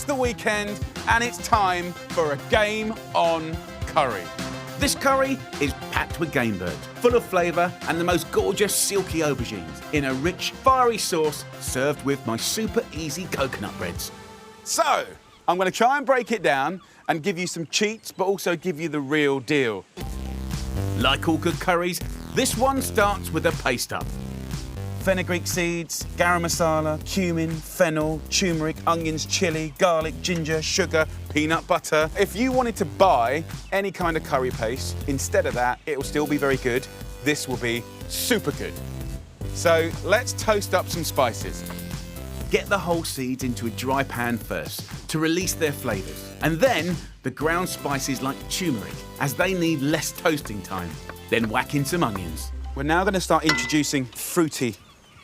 the weekend and it's time for a game on curry. This curry is packed with game birds, full of flavour and the most gorgeous silky aubergines in a rich, fiery sauce served with my super easy coconut breads. So, I'm going to try and break it down and give you some cheats, but also give you the real deal. Like all good curries, this one starts with a paste up. Fenugreek seeds, garam masala, cumin, fennel, turmeric, onions, chilli, garlic, ginger, sugar, peanut butter. If you wanted to buy any kind of curry paste, instead of that, it will still be very good. This will be super good. So let's toast up some spices. Get the whole seeds into a dry pan first to release their flavours. And then the ground spices like turmeric, as they need less toasting time. Then whack in some onions. We're now going to start introducing fruity,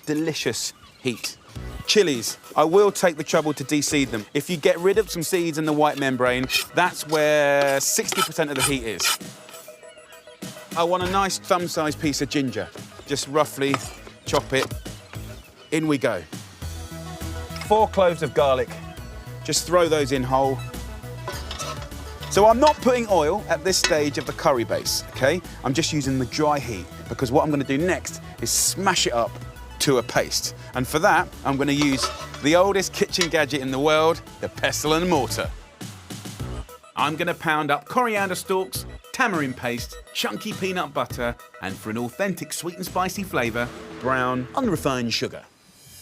delicious heat. Chilies, I will take the trouble to de-seed them. If you get rid of some seeds in the white membrane, that's where 60% of the heat is. I want a nice thumb-sized piece of ginger. Just roughly chop it. In we go. 4 cloves of garlic. Just throw those in whole. So I'm not putting oil at this stage of the curry base, okay? I'm just using the dry heat because what I'm going to do next is smash it up to a paste. And for that, I'm going to use the oldest kitchen gadget in the world, the pestle and mortar. I'm going to pound up coriander stalks, tamarind paste, chunky peanut butter, and for an authentic sweet and spicy flavour, brown, unrefined sugar.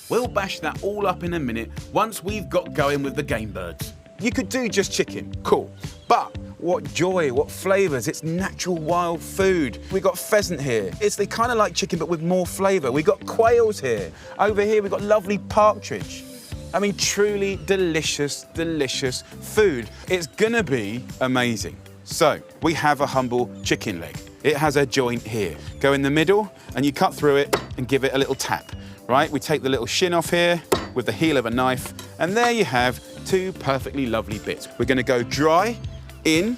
We'll bash that all up in a minute once we've got going with the game birds. You could do just chicken, cool. But what joy, what flavours, it's natural wild food. We got pheasant here. It's kind of like chicken but with more flavour. We got quails here. Over here we've got lovely partridge. I mean, truly delicious, delicious food. It's gonna be amazing. So, we have a humble chicken leg. It has a joint here. Go in the middle and you cut through it and give it a little tap, right? We take the little shin off here with the heel of a knife and there you have 2 perfectly lovely bits. We're gonna go dry in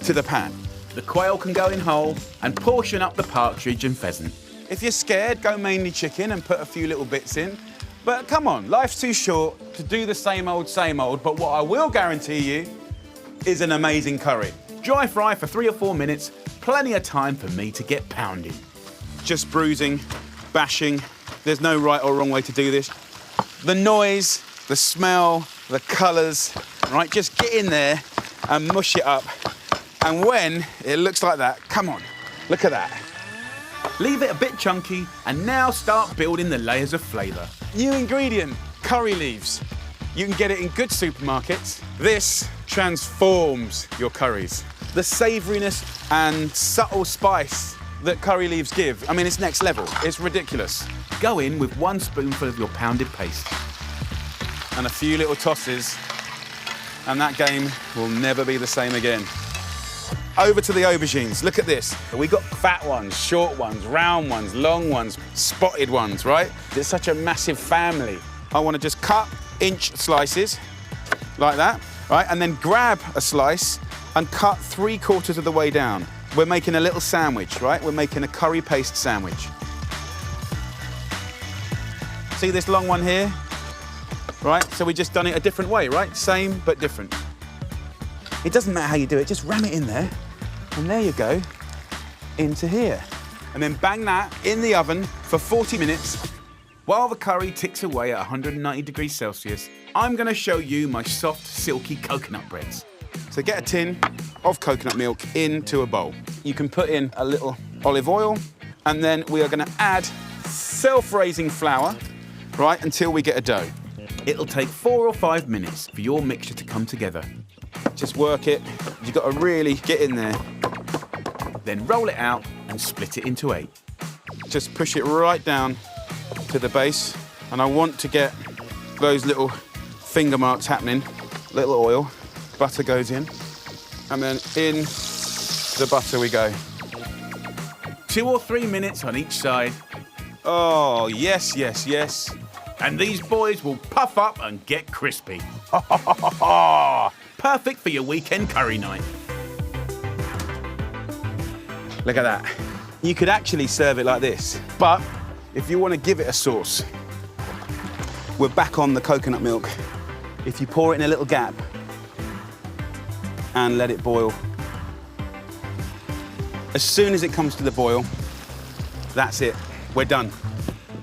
to the pan. The quail can go in whole and portion up the partridge and pheasant. If you're scared, go mainly chicken and put a few little bits in. But come on, life's too short to do the same old, but what I will guarantee you is an amazing curry. Dry fry for 3 or 4 minutes, plenty of time for me to get pounding. Just bruising, bashing, there's no right or wrong way to do this. The noise, the smell, the colours, right, just get in there and mush it up. And when it looks like that, come on, look at that. Leave it a bit chunky and now start building the layers of flavour. New ingredient, curry leaves. You can get it in good supermarkets. This transforms your curries. The savouriness and subtle spice that curry leaves give, I mean, it's next level. It's ridiculous. Go in with 1 spoonful of your pounded paste. And a few little tosses, and that game will never be the same again. Over to the aubergines. Look at this. We got fat ones, short ones, round ones, long ones, spotted ones, right? It's such a massive family. I want to just cut inch slices like that, right? And then grab a slice and cut 3/4 of the way down. We're making a little sandwich, right? We're making a curry paste sandwich. See this long one here? Right, so we just done it a different way, right? Same, but different. It doesn't matter how you do it, just ram it in there. And there you go, into here. And then bang that in the oven for 40 minutes. While the curry ticks away at 190 degrees Celsius, I'm going to show you my soft, silky coconut breads. So get a tin of coconut milk into a bowl. You can put in a little olive oil, and then we are going to add self-raising flour, right, until we get a dough. It'll take 4 or 5 minutes for your mixture to come together. Just work it. You've got to really get in there. Then roll it out and split it into 8. Just push it right down to the base. And I want to get those little finger marks happening. Little oil, butter goes in. And then in the butter we go. 2 or 3 minutes on each side. Oh, yes, yes, yes. And these boys will puff up and get crispy. Perfect for your weekend curry night. Look at that. You could actually serve it like this, but if you want to give it a sauce, we're back on the coconut milk if you pour it in a little gap and let it boil, as soon as it comes to the boil, that's it, we're done.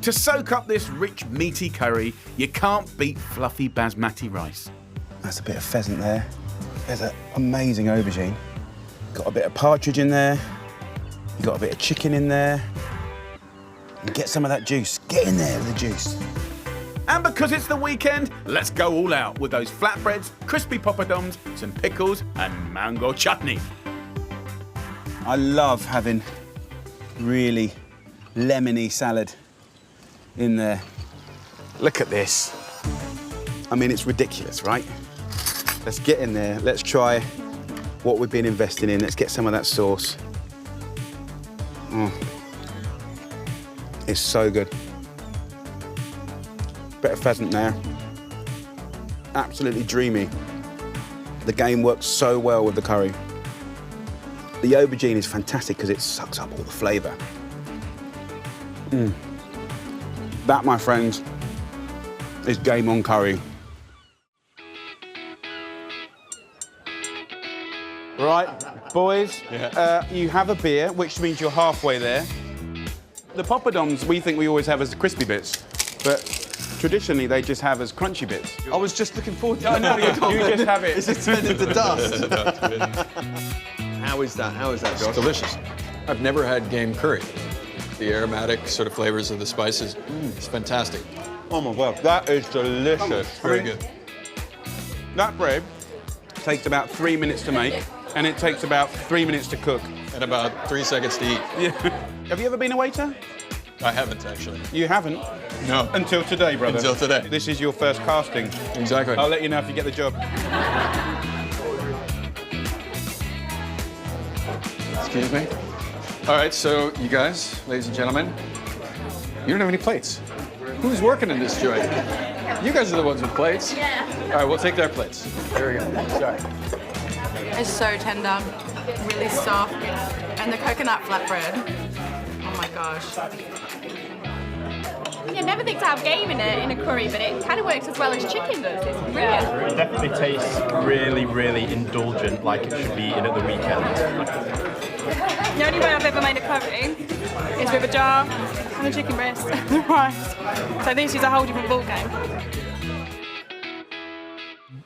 To soak up this rich, meaty curry, you can't beat fluffy basmati rice. That's a bit of pheasant there. There's an amazing aubergine. Got a bit of partridge in there. You got a bit of chicken in there. And get some of that juice. Get in there with the juice. And because it's the weekend, let's go all out with those flatbreads, crispy poppadoms, some pickles, and mango chutney. I love having really lemony salad in there. Look at this. I mean, it's ridiculous, right? Let's get in there. Let's try what we've been investing in. Let's get some of that sauce. It's so good. Bit of pheasant there. Absolutely dreamy. The game works so well with the curry. The aubergine is fantastic because it sucks up all the flavour. That, my friends, is game on curry. Right, boys, you have a beer, which means you're halfway there. The poppadoms we think we always have as crispy bits, but traditionally they just have as crunchy bits. I was just looking forward to it. You just have it. It's just turned into dust. How is that, Josh? Delicious. I've never had game curry. The aromatic sort of flavors of the spices, it's fantastic. Oh my God, that is delicious. Very good. That bread takes about 3 minutes to make, and it takes about 3 minutes to cook. And about 3 seconds to eat. Yeah. Have you ever been a waiter? I haven't, actually. You haven't? No. Until today, brother. Until today. This is your first casting. Exactly. I'll let you know if you get the job. Excuse me. All right, so you guys, ladies and gentlemen, you don't have any plates. Who's working in this joint? You guys are the ones with plates. Yeah. All right, we'll take their plates. There we go. Sorry. It's so tender, really soft, and the coconut flatbread. Oh my gosh. Yeah, never think to have game in a curry, but it kind of works as well as chicken does. It's brilliant. It definitely tastes really, really indulgent, like it should be eaten at the weekend. The only way I've ever made a curry is with a jar and a chicken breast and rice. So this is a whole different ballgame.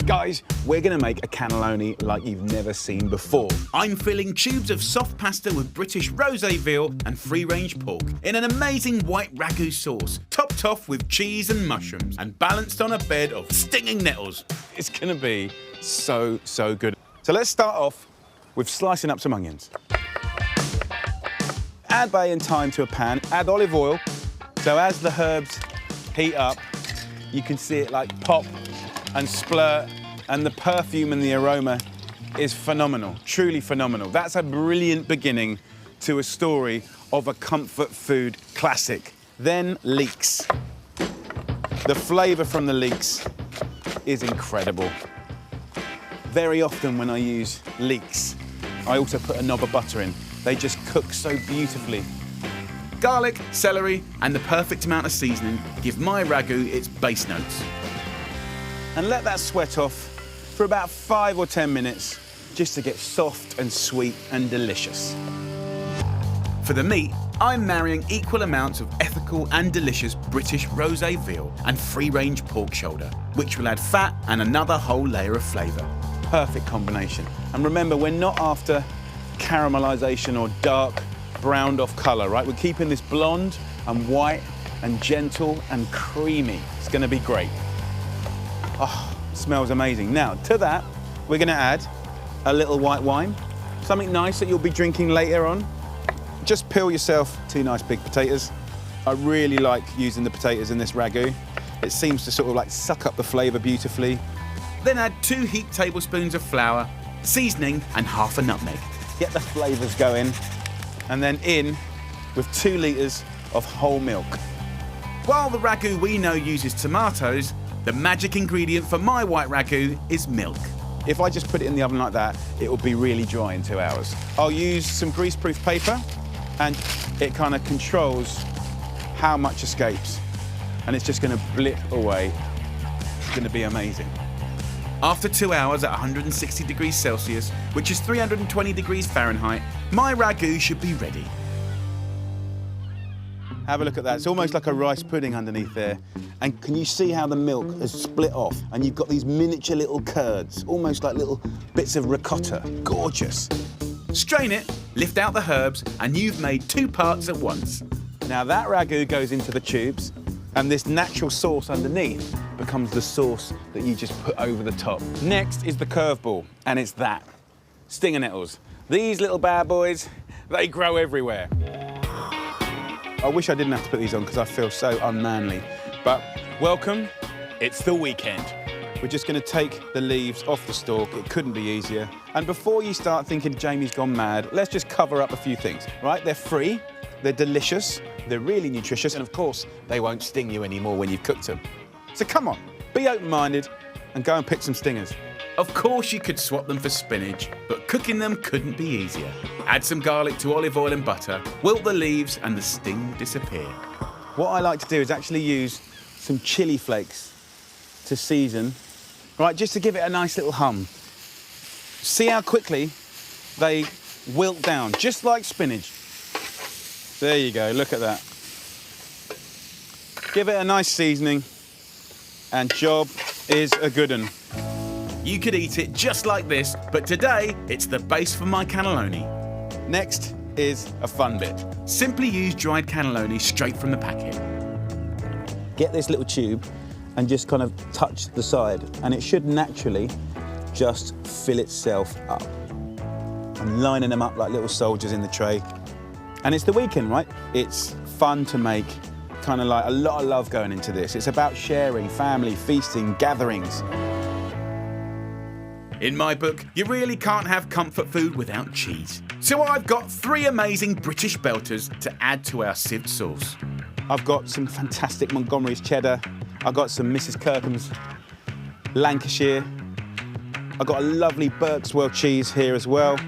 Guys, we're gonna make a cannelloni like you've never seen before. I'm filling tubes of soft pasta with British rosé veal and free-range pork in an amazing white ragu sauce, topped off with cheese and mushrooms and balanced on a bed of stinging nettles. It's gonna be so, so good. So let's start off with slicing up some onions. Add bay and thyme to a pan, add olive oil, so as the herbs heat up, you can see it like pop and splurt, and the perfume and the aroma is phenomenal, truly phenomenal. That's a brilliant beginning to a story of a comfort food classic. Then leeks. The flavour from the leeks is incredible. Very often when I use leeks, I also put a knob of butter in. They just cook so beautifully. Garlic, celery, and the perfect amount of seasoning give my ragu its base notes. And let that sweat off for about 5 or 10 minutes just to get soft and sweet and delicious. For the meat, I'm marrying equal amounts of ethical and delicious British rosé veal and free-range pork shoulder, which will add fat and another whole layer of flavour. Perfect combination. And remember, we're not after caramelisation or dark browned off colour, right? We're keeping this blonde and white and gentle and creamy. It's going to be great. Oh, smells amazing. Now, to that, we're going to add a little white wine, something nice that you'll be drinking later on. Just peel yourself 2 nice big potatoes. I really like using the potatoes in this ragu. It seems to sort of like suck up the flavour beautifully. Then add 2 heaped tablespoons of flour, seasoning, and half a nutmeg. Get the flavours going, and then in with 2 litres of whole milk. While the ragu we know uses tomatoes, the magic ingredient for my white ragu is milk. If I just put it in the oven like that, it will be really dry in 2 hours. I'll use some grease-proof paper, and it kind of controls how much escapes. And it's just going to blip away. It's going to be amazing. After 2 hours at 160 degrees Celsius, which is 320 degrees Fahrenheit, my ragu should be ready. Have a look at that. It's almost like a rice pudding underneath there. And can you see how the milk has split off? And you've got these miniature little curds, almost like little bits of ricotta. Gorgeous. Strain it, lift out the herbs, and you've made 2 parts at once. Now that ragu goes into the tubes, and this natural sauce underneath becomes the sauce that you just put over the top. Next is the curveball, and it's that. Stinger nettles. These little bad boys, they grow everywhere. I wish I didn't have to put these on because I feel so unmanly. But welcome, it's the weekend. We're just going to take the leaves off the stalk. It couldn't be easier. And before you start thinking Jamie's gone mad, let's just cover up a few things, right? They're free, they're delicious, they're really nutritious, and of course, they won't sting you anymore when you've cooked them. So come on, be open-minded and go and pick some stingers. Of course you could swap them for spinach, but cooking them couldn't be easier. Add some garlic to olive oil and butter, wilt the leaves, and the sting will disappear. What I like to do is actually use some chili flakes to season, right, just to give it a nice little hum. See how quickly they wilt down, just like spinach. There you go, look at that. Give it a nice seasoning, and job is a good one. You could eat it just like this, but today it's the base for my cannelloni. Next is a fun bit. Simply use dried cannelloni straight from the packet. Get this little tube and just kind of touch the side, and it should naturally just fill itself up. I'm lining them up like little soldiers in the tray. And it's the weekend, right? It's fun to make, kind of like a lot of love going into this. It's about sharing, family, feasting, gatherings. In my book, you really can't have comfort food without cheese. So I've got 3 amazing British belters to add to our sieved sauce. I've got some fantastic Montgomery's cheddar. I've got some Mrs. Kirkham's Lancashire. I've got a lovely Berkswell cheese here as well.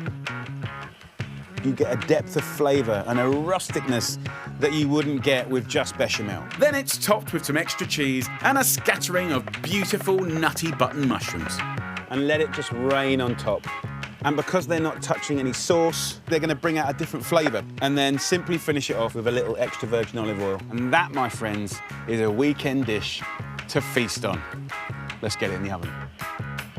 You get a depth of flavour and a rusticness that you wouldn't get with just bechamel. Then it's topped with some extra cheese and a scattering of beautiful nutty button mushrooms. And let it just rain on top. And because they're not touching any sauce, they're going to bring out a different flavour. And then simply finish it off with a little extra virgin olive oil. And that, my friends, is a weekend dish to feast on. Let's get it in the oven.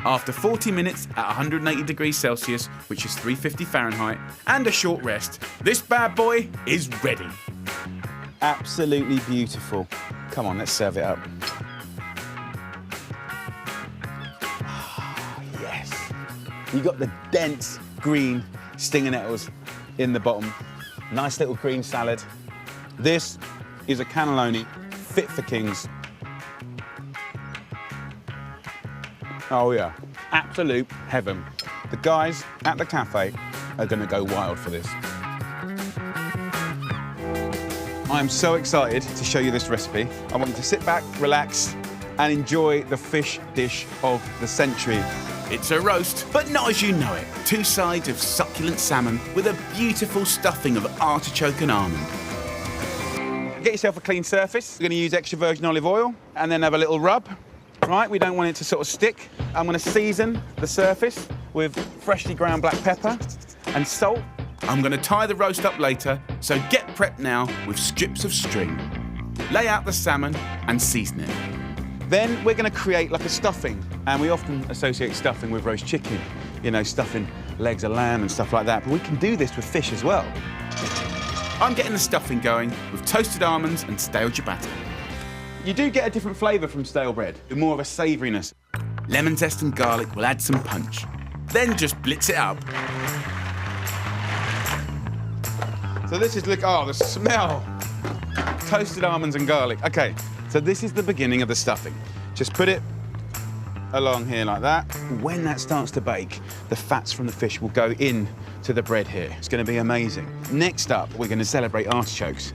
After 40 minutes at 180 degrees Celsius, which is 350 Fahrenheit, and a short rest, this bad boy is ready. Absolutely beautiful. Come on, let's serve it up. Yes. You got the dense green stinger nettles in the bottom. Nice little green salad. This is a cannelloni fit for kings. Oh yeah, absolute heaven. The guys at the cafe are gonna go wild for this. I'm so excited to show you this recipe. I want you to sit back, relax, and enjoy the fish dish of the century. It's a roast, but not as you know it. 2 sides of succulent salmon with a beautiful stuffing of artichoke and almond. Get yourself a clean surface. We're gonna use extra virgin olive oil and then have a little rub. Right, we don't want it to sort of stick. I'm gonna season the surface with freshly ground black pepper and salt. I'm going to tie the roast up later, so get prepped now with strips of string. Lay out the salmon and season it. Then we're going to create like a stuffing, and we often associate stuffing with roast chicken, you know, stuffing legs of lamb and stuff like that, but we can do this with fish as well. I'm getting the stuffing going with toasted almonds and stale ciabatta. You do get a different flavour from stale bread, more of a savouriness. Lemon zest and garlic will add some punch. Then just blitz it up. So this is, look, oh, the smell. Toasted almonds and garlic. Okay, so this is the beginning of the stuffing. Just put it along here like that. When that starts to bake, the fats from the fish will go in to the bread here. It's gonna be amazing. Next up, we're gonna celebrate artichokes.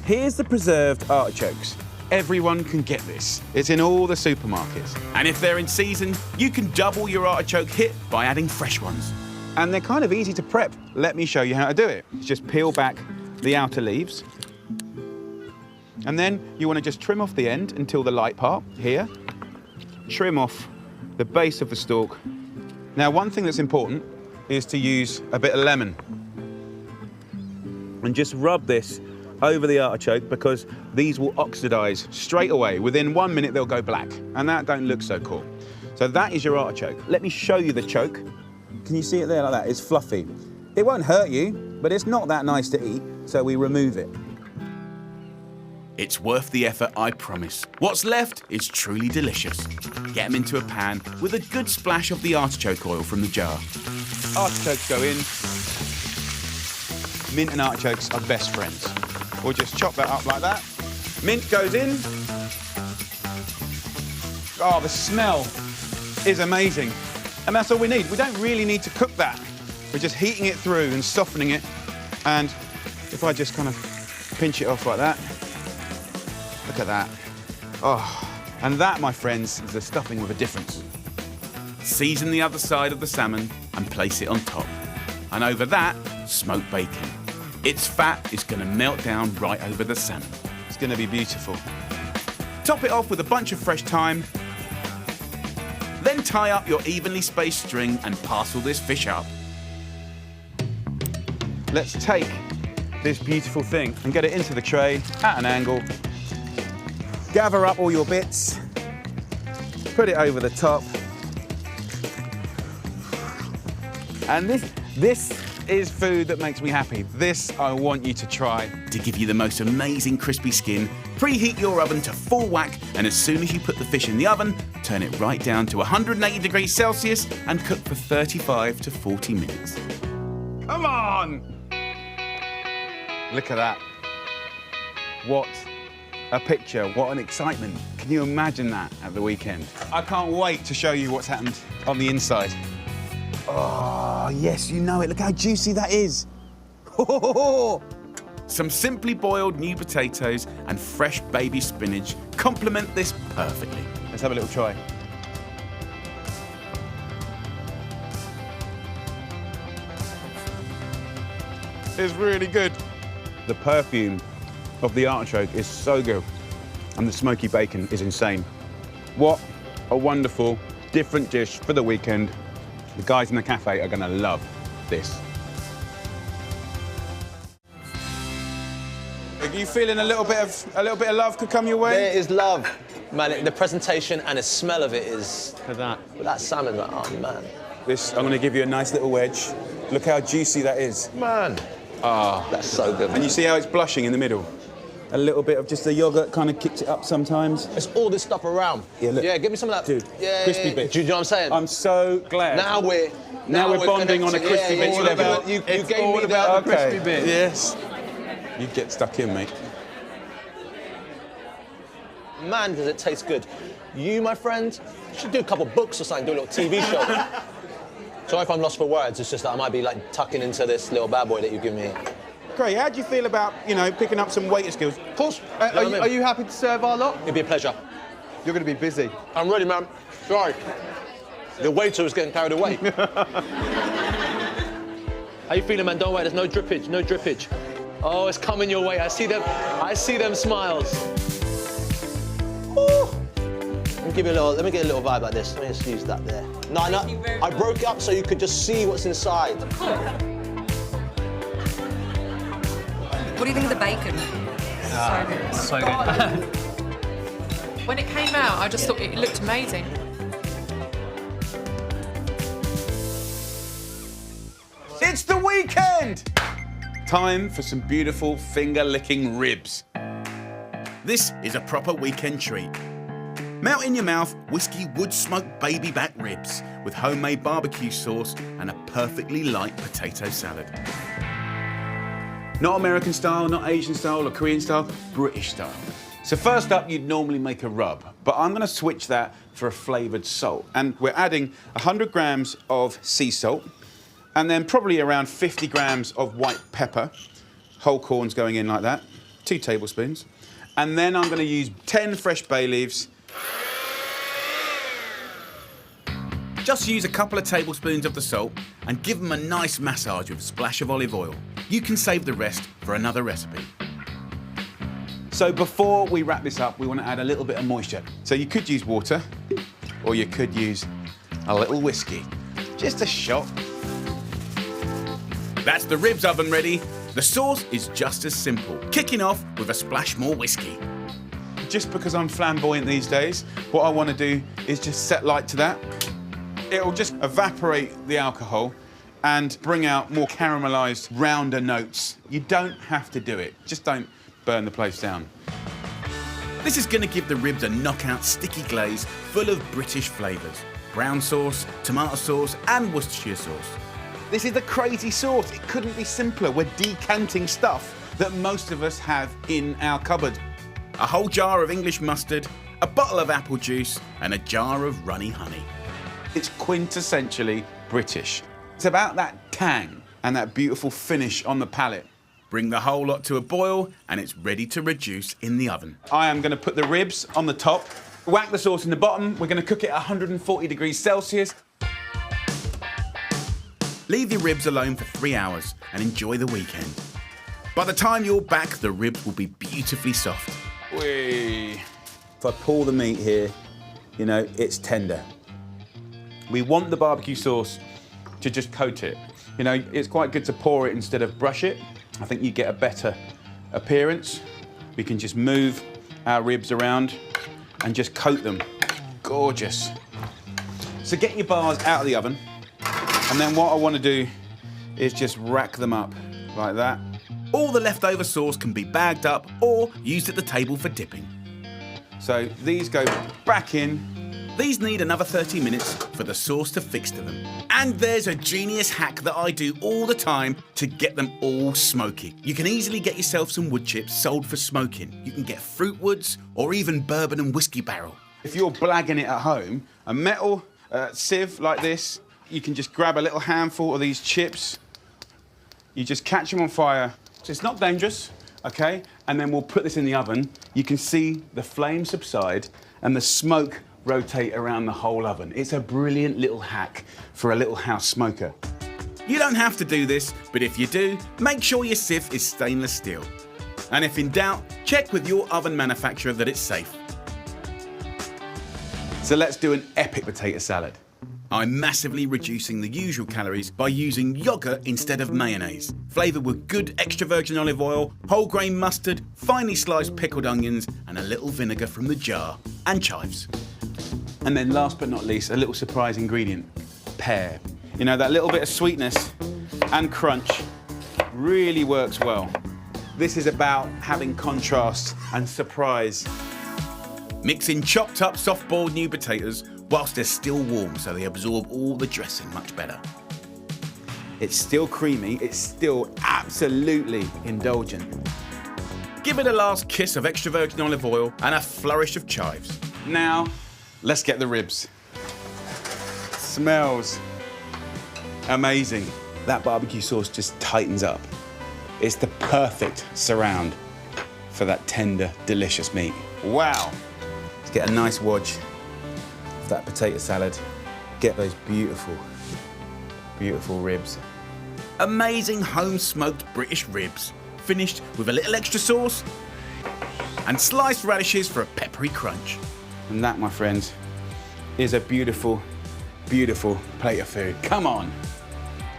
Here's the preserved artichokes. Everyone can get this. It's in all the supermarkets. And if they're in season, you can double your artichoke hit by adding fresh ones. And they're kind of easy to prep. Let me show you how to do it. Just peel back the outer leaves. And then you want to just trim off the end until the light part here. Trim off the base of the stalk. Now, one thing that's important is to use a bit of lemon. And just rub this over the artichoke because these will oxidize straight away. Within 1 minute, they'll go black, and that don't look so cool. So that is your artichoke. Let me show you the choke. Can you see it there like that? It's fluffy. It won't hurt you, but it's not that nice to eat, so we remove it. It's worth the effort, I promise. What's left is truly delicious. Get them into a pan with a good splash of the artichoke oil from the jar. Artichokes go in. Mint and artichokes are best friends. We'll just chop that up like that. Mint goes in. Oh, the smell is amazing. And that's all we need. We don't really need to cook that. We're just heating it through and softening it. And if I just kind of pinch it off like that, look at that. Oh, and that, my friends, is the stuffing with a difference. Season the other side of the salmon and place it on top. And over that, smoked bacon. Its fat is going to melt down right over the salmon. It's going to be beautiful. Top it off with a bunch of fresh thyme. Then tie up your evenly spaced string and parcel this fish up. Let's take this beautiful thing and get it into the tray at an angle. Gather up all your bits. Put it over the top. And this is food that makes me happy. This I want you to try. To give you the most amazing crispy skin, preheat your oven to full whack, and as soon as you put the fish in the oven, turn it right down to 180 degrees Celsius and cook for 35 to 40 minutes. Come on! Look at that. What a picture, what an excitement. Can you imagine that at the weekend? I can't wait to show you what's happened on the inside. Oh, yes, you know it. Look how juicy that is. Some simply boiled new potatoes and fresh baby spinach complement this perfectly. Let's have a little try. It's really good. The perfume of the artichoke is so good, and the smoky bacon is insane. What a wonderful, different dish for the weekend. The guys in the cafe are gonna love this. Are you feeling a little bit of love could come your way? There is love, man. The presentation and the smell of it is. Look at that. But that salmon, like, oh man. This, I'm gonna give you a nice little wedge. Look how juicy that is. Man. Ah, that's so good. And you see how it's blushing in the middle? A little bit of just the yogurt kind of kicks it up sometimes. There's all this stuff around. Yeah, look. Yeah, give me some of that. Dude, yeah, crispy bits. Do you know what I'm saying? I'm so glad. Now we're bonding on a connected. crispy bits level. You gave me the crispy bit. Yes. You get stuck in, mate. Man, does it taste good. You, my friend, should do a couple books or something, do a little TV show. Sorry if I'm lost for words, it's just that I might be like tucking into this little bad boy that you give me. Craig, how do you feel about, picking up some waiter skills? Of course. Are you happy to serve our lot? It'd be a pleasure. You're going to be busy. I'm ready, man. Sorry. The waiter was getting carried away. How you feeling, man? Don't worry, there's no drippage, no drippage. Oh, it's coming your way. I see them smiles. Ooh. Let me get a little vibe like this. Let me just use that there. No, I broke it up so you could just see what's inside. What do you think of the bacon? So good. So good. When it came out, I just thought it looked amazing. It's the weekend! Time for some beautiful finger-licking ribs. This is a proper weekend treat. Melt in your mouth whiskey wood-smoked baby back ribs with homemade barbecue sauce and a perfectly light potato salad. Not American style, not Asian style or Korean style, British style. So first up, you'd normally make a rub, but I'm gonna switch that for a flavored salt. And we're adding 100 grams of sea salt, and then probably around 50 grams of white pepper, whole corns going in like that, 2 tablespoons. And then I'm gonna use 10 fresh bay leaves. Just use a couple of tablespoons of the salt and give them a nice massage with a splash of olive oil. You can save the rest for another recipe. So before we wrap this up, we want to add a little bit of moisture. So you could use water, or you could use a little whiskey. Just a shot. That's the ribs oven ready. The sauce is just as simple, kicking off with a splash more whiskey. Just because I'm flamboyant these days, what I want to do is just set light to that. It'll just evaporate the alcohol and bring out more caramelised, rounder notes. You don't have to do it. Just don't burn the place down. This is going to give the ribs a knockout sticky glaze full of British flavours. Brown sauce, tomato sauce and Worcestershire sauce. This is the crazy sauce. It couldn't be simpler. We're decanting stuff that most of us have in our cupboard. A whole jar of English mustard, a bottle of apple juice and a jar of runny honey. It's quintessentially British. It's about that tang and that beautiful finish on the palate. Bring the whole lot to a boil and it's ready to reduce in the oven. I am going to put the ribs on the top, whack the sauce in the bottom. We're going to cook it at 140 degrees Celsius. Leave your ribs alone for 3 hours and enjoy the weekend. By the time you're back, the ribs will be beautifully soft. Whee. If I pull the meat here, you know, it's tender. We want the barbecue sauce to just coat it. You know, it's quite good to pour it instead of brush it. I think you get a better appearance. We can just move our ribs around and just coat them. Gorgeous. So get your bars out of the oven. And then what I want to do is just rack them up like that. All the leftover sauce can be bagged up or used at the table for dipping. So these go back in. These need another 30 minutes for the sauce to fix to them. And there's a genius hack that I do all the time to get them all smoky. You can easily get yourself some wood chips sold for smoking. You can get fruit woods or even bourbon and whiskey barrel. If you're blagging it at home, a metal sieve like this, you can just grab a little handful of these chips. You just catch them on fire. So it's not dangerous, okay? And then we'll put this in the oven. You can see the flame subside and the smoke rotate around the whole oven. It's a brilliant little hack for a little house smoker. You don't have to do this, but if you do, make sure your sieve is stainless steel. And if in doubt, check with your oven manufacturer that it's safe. So let's do an epic potato salad. I'm massively reducing the usual calories by using yogurt instead of mayonnaise. Flavoured with good extra virgin olive oil, whole grain mustard, finely sliced pickled onions, and a little vinegar from the jar, and chives. And then last but not least, a little surprise ingredient, pear. You know, that little bit of sweetness and crunch really works well. This is about having contrast and surprise. Mix in chopped up soft-boiled new potatoes whilst they're still warm so they absorb all the dressing much better. It's still creamy, it's still absolutely indulgent. Give it a last kiss of extra virgin olive oil and a flourish of chives. Now, let's get the ribs. Smells amazing. That barbecue sauce just tightens up. It's the perfect surround for that tender, delicious meat. Wow. Let's get a nice wedge of that potato salad. Get those beautiful, beautiful ribs. Amazing home-smoked British ribs, finished with a little extra sauce and sliced radishes for a peppery crunch. And that, my friends, is a beautiful, beautiful plate of food. Come on,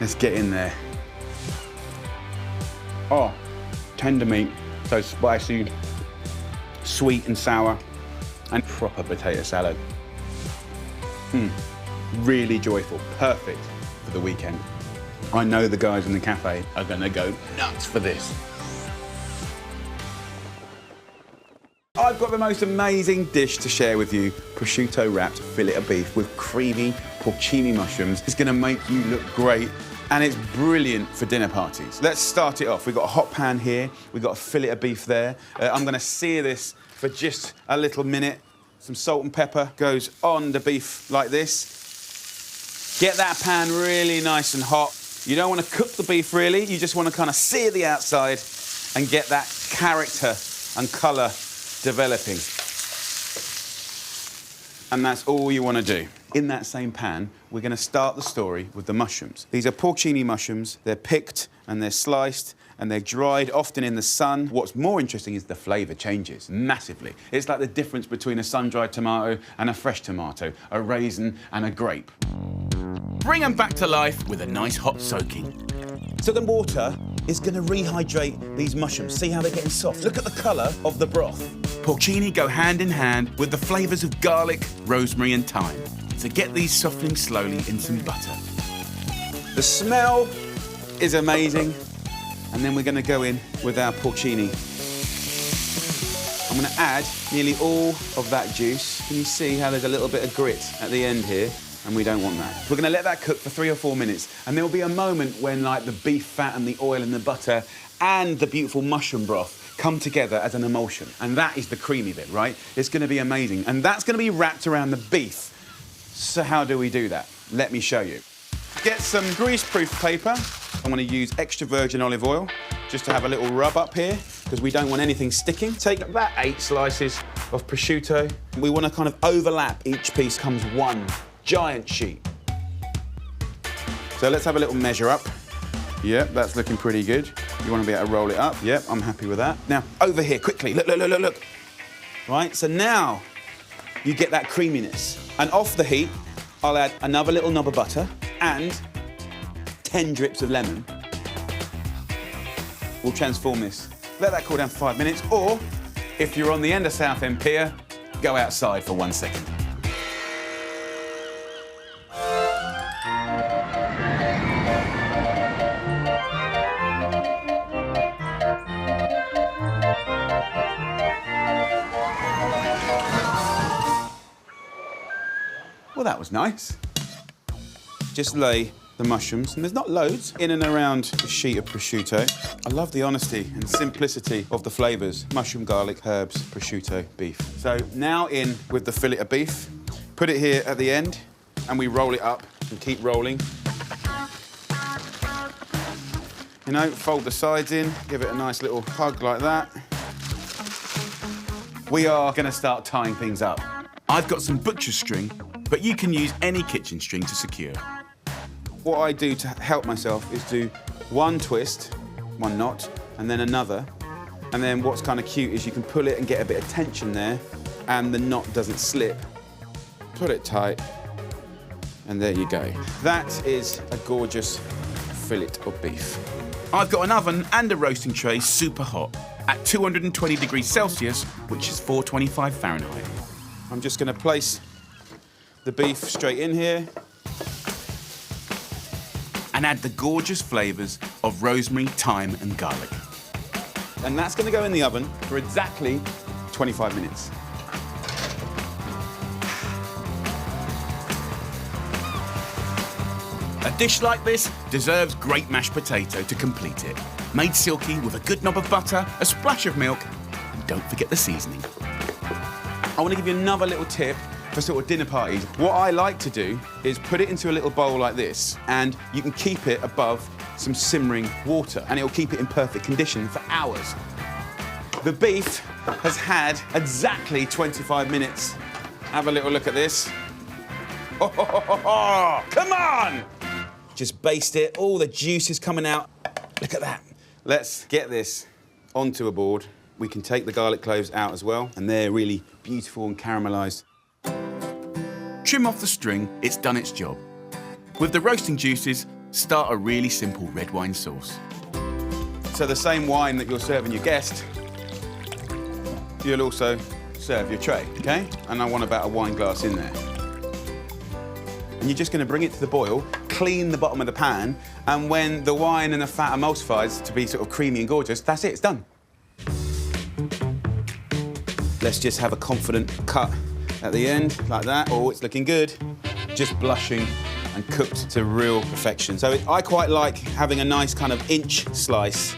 let's get in there. Oh, tender meat, so spicy, sweet and sour, and proper potato salad. Really joyful, perfect for the weekend. I know the guys in the cafe are gonna go nuts for this. I've got the most amazing dish to share with you. Prosciutto wrapped fillet of beef with creamy porcini mushrooms. It's gonna make you look great and it's brilliant for dinner parties. Let's start it off. We've got a hot pan here. We've got a fillet of beef there. I'm gonna sear this for just a little minute. Some salt and pepper goes on the beef like this. Get that pan really nice and hot. You don't want to cook the beef really, you just want to kind of sear the outside and get that character and colour developing. And that's all you want to do. in that same pan, we're going to start the story with the mushrooms. These are porcini mushrooms. They're picked and they're sliced and they're dried, often in the sun. What's more interesting is the flavour changes massively. It's like the difference between a sun-dried tomato and a fresh tomato, a raisin and a grape. Bring them back to life with a nice hot soaking. So the water is going to rehydrate these mushrooms. See how they're getting soft? Look at the colour of the broth. Porcini go hand in hand with the flavours of garlic, rosemary and thyme. So get these softening slowly in some butter. The smell is amazing. And then we're going to go in with our porcini. I'm going to add nearly all of that juice. Can you see how there's a little bit of grit at the end here? And we don't want that. We're going to let that cook for 3 or 4 minutes. And there will be a moment when, like, the beef fat and the oil and the butter and the beautiful mushroom broth come together as an emulsion. And that is the creamy bit, right? It's going to be amazing. And that's going to be wrapped around the beef. So how do we do that? Let me show you. Get some grease-proof paper. I'm going to use extra virgin olive oil just to have a little rub up here because we don't want anything sticking. Take about 8 slices of prosciutto. We want to kind of overlap. Each piece comes one giant sheet. So let's have a little measure up. Yep, that's looking pretty good. You want to be able to roll it up. Yep, I'm happy with that. Now, over here, quickly. Look, look, look, look, look. Right, so now you get that creaminess. And off the heat, I'll add another little knob of butter and 10 drips of lemon. We'll transform this. Let that cool down for 5 minutes, or if you're on the end of Southend Pier, go outside for 1 second. Well, that was nice. Just lay the mushrooms, and there's not loads, in and around a sheet of prosciutto. I love the honesty and simplicity of the flavours. Mushroom, garlic, herbs, prosciutto, beef. So now in with the fillet of beef. Put it here at the end, and we roll it up and keep rolling. You know, fold the sides in, give it a nice little hug like that. We are going to start tying things up. I've got some butcher's string, but you can use any kitchen string to secure. What I do to help myself is do one twist, one knot, and then another. And then what's kind of cute is you can pull it and get a bit of tension there, and the knot doesn't slip. Pull it tight, and there you go. That is a gorgeous fillet of beef. I've got an oven and a roasting tray super hot at 220 degrees Celsius, which is 425 Fahrenheit. I'm just going to place the beef straight in here. And add the gorgeous flavours of rosemary, thyme and garlic. And that's going to go in the oven for exactly 25 minutes. A dish like this deserves great mashed potato to complete it. Made silky with a good knob of butter, a splash of milk, and don't forget the seasoning. I want to give you another little tip for sort of dinner parties. What I like to do is put it into a little bowl like this, and you can keep it above some simmering water, and it'll keep it in perfect condition for hours. The beef has had exactly 25 minutes. Have a little look at this. Oh, come on! Just baste it, all the juice is coming out. Look at that. Let's get this onto a board. We can take the garlic cloves out as well, and they're really beautiful and caramelised. Trim off the string, it's done its job. With the roasting juices, start a really simple red wine sauce. So the same wine that you're serving your guest, you'll also serve your tray, okay? And I want about a wine glass in there. And you're just going to bring it to the boil, clean the bottom of the pan, and when the wine and the fat emulsifies to be sort of creamy and gorgeous, that's it, it's done. Let's just have a confident cut at the end, like that. Oh, it's looking good. Just blushing and cooked to real perfection. So I quite like having a nice kind of inch slice.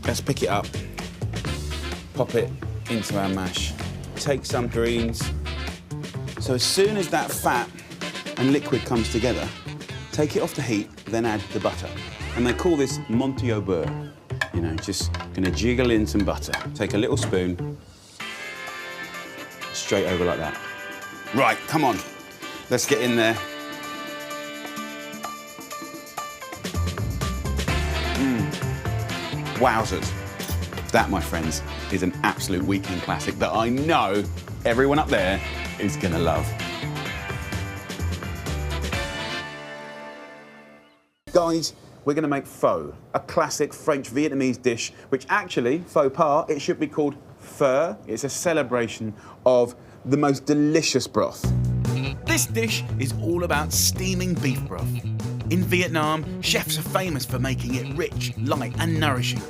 Let's pick it up, pop it into our mash. Take some greens. So as soon as that fat and liquid comes together, take it off the heat, then add the butter. And they call this Monty au beurre. You know, just gonna jiggle in some butter. Take a little spoon, straight over like that. Right, come on. Let's get in there. Wowzers. That, my friends, is an absolute weekend classic that I know everyone up there is gonna love. Guys, we're gonna make pho, a classic French Vietnamese dish, which actually, faux pas, it should be called pho. It's a celebration of the most delicious broth. This dish is all about steaming beef broth. In Vietnam, chefs are famous for making it rich, light and nourishing.